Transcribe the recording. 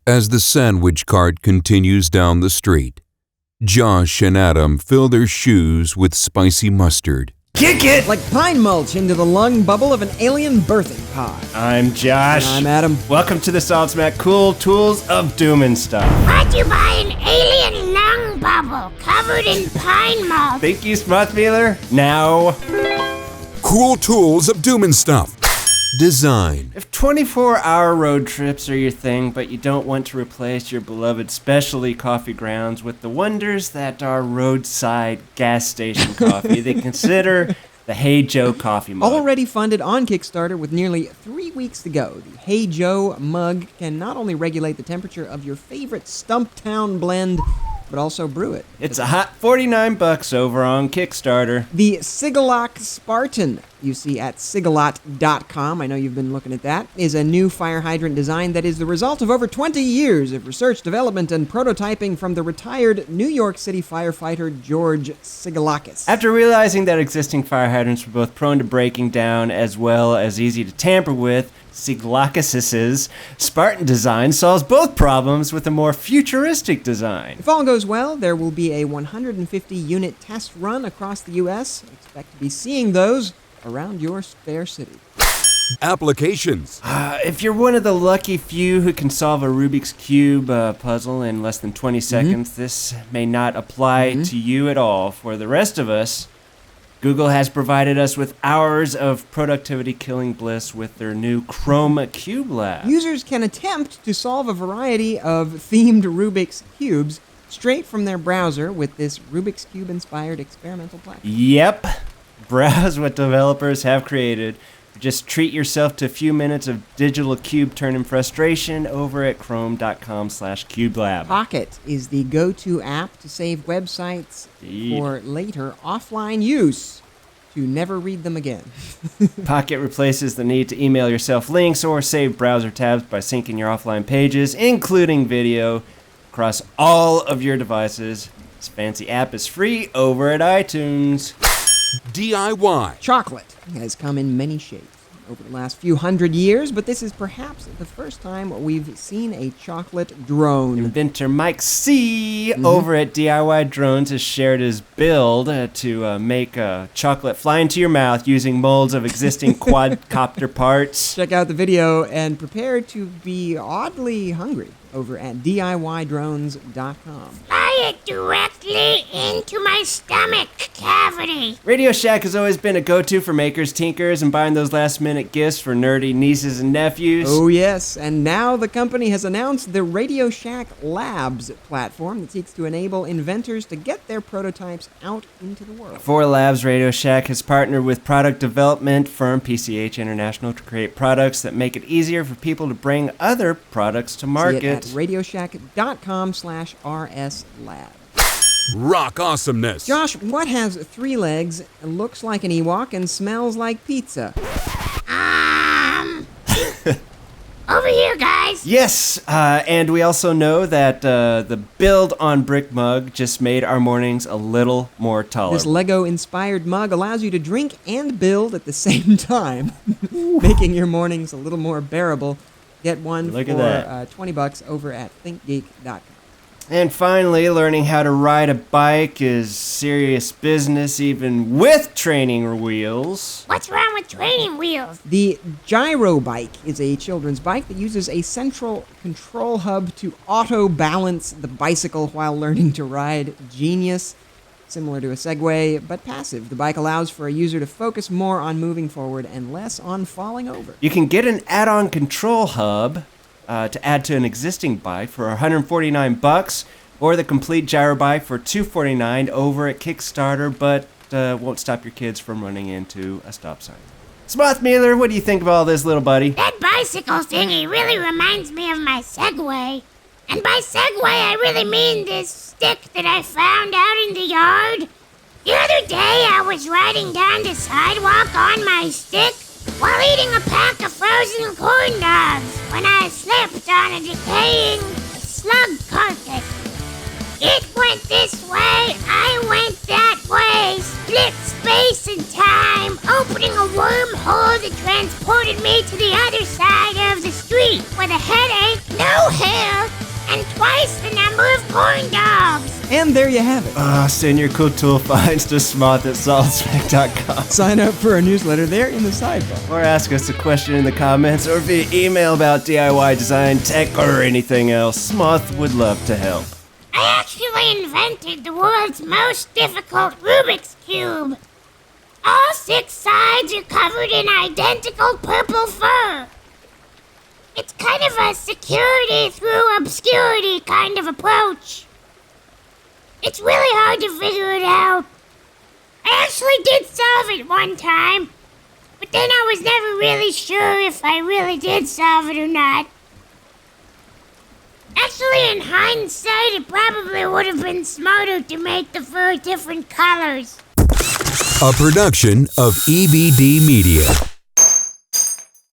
As the sandwich cart continues down the street, Josh and Adam fill their shoes with spicy mustard. Kick it! Like pine mulch into the lung bubble of an alien birthing pod. I'm Josh. And I'm Adam. Welcome to the SolidSmack Cool Tools of Doom and Stuff. Brought to you by an alien lung bubble covered in pine mulch. Thank you, Smothmealer. Now, Cool Tools of Doom and Stuff. Design. if 24-hour road trips are your thing, but you don't want to replace your beloved specialty coffee grounds with the wonders that are roadside gas station coffee, then consider the Hey Joe coffee mug. Already funded on Kickstarter with nearly 3 weeks to go, the Hey Joe mug can not only regulate the temperature of your favorite Stumptown blend, but also brew it. It's a hot $49 over on Kickstarter. The Sigelock Spartan, you see at sigelock.com, I know you've been looking at that, is a new fire hydrant design that is the result of over 20 years of research, development, and prototyping from the retired New York City firefighter George Sigelockis. After realizing that existing fire hydrants were both prone to breaking down as well as easy to tamper with, Sigelockis' Spartan design solves both problems with a more futuristic design. If all goes well, there will be a 150-unit test run across the U.S. Expect to be seeing those around your fair city. Applications. If you're one of the lucky few who can solve a Rubik's Cube puzzle in less than 20 seconds, this may not apply to you at all. For the rest of us, Google has provided us with hours of productivity-killing bliss with their new Chrome Cube Lab. Users can attempt to solve a variety of themed Rubik's Cubes straight from their browser with this Rubik's Cube-inspired experimental platform. Yep. Browse what developers have created. Just treat yourself to a few minutes of digital cube turning frustration over at chrome.com/cubelab. Pocket is the go-to app to save websites Indeed. for later offline use to never read them again. Pocket replaces the need to email yourself links or save browser tabs by syncing your offline pages, including video, across all of your devices. This fancy app is free over at iTunes. DIY. Chocolate has come in many shapes over the last few hundred years, but this is perhaps the first time we've seen a chocolate drone. Inventor Mike C. over at DIY Drones has shared his build to make chocolate fly into your mouth using molds of existing quadcopter parts. Check out the video and prepare to be oddly hungry over at DIYdrones.com. Fly it directly into my stomach cavity. Radioshack has always been a go-to for makers, tinkers, and buying those last-minute gifts for nerdy nieces and nephews. Oh yes, and now the company has announced the Radioshack Labs platform that seeks to enable inventors to get their prototypes out into the world. For Labs, Radioshack has partnered with product development firm PCH International to create products that make it easier for people to bring other products to See it market. at radioshack.com/RSLab. Rock awesomeness. Josh, what has 3 legs, looks like an Ewok, and smells like pizza? Over here, guys. Yes, and we also know that the build on brick mug just made our mornings a little more tolerable. This Lego-inspired mug allows you to drink and build at the same time, making your mornings a little more bearable. Get one Look for at that. $20 over at thinkgeek.com. And finally, learning how to ride a bike is serious business, even with training wheels. What's wrong with training wheels? The Jyrobike is a children's bike that uses a central control hub to auto-balance the bicycle while learning to ride. Genius. Similar to a Segway, but passive. The bike allows for a user to focus more on moving forward and less on falling over. You can get an add-on control hub to add to an existing bike for $149, or the complete Jyrobike for $249 over at Kickstarter, but won't stop your kids from running into a stop sign. Smothmealer, what do you think of all this, little buddy? That bicycle thingy really reminds me of my Segway. And by Segway, I really mean this stick that I found out in the yard. The other day, I was riding down the sidewalk on my stick while eating a pack of frozen corn dogs when I slipped on a decaying slug carcass. It went this way, I went that way, split space and time, opening a wormhole that transported me to the other side of the street with a headache, no hair, and twice the number of corn dogs. And there you have it. Send your cool tool finds to smoth@solidsmack.com. Sign up for our newsletter there in the sidebar. Or ask us a question in the comments or via email about DIY design, tech, or anything else. Smoth would love to help. I actually invented the world's most difficult Rubik's Cube. All 6 sides are covered in identical purple fur. It's kind of a security through obscurity kind of approach. It's really hard to figure it out. I actually did solve it one time, but then I was never really sure if I really did solve it or not. Actually, in hindsight, it probably would have been smarter to make the fur different colors. A production of EBD Media.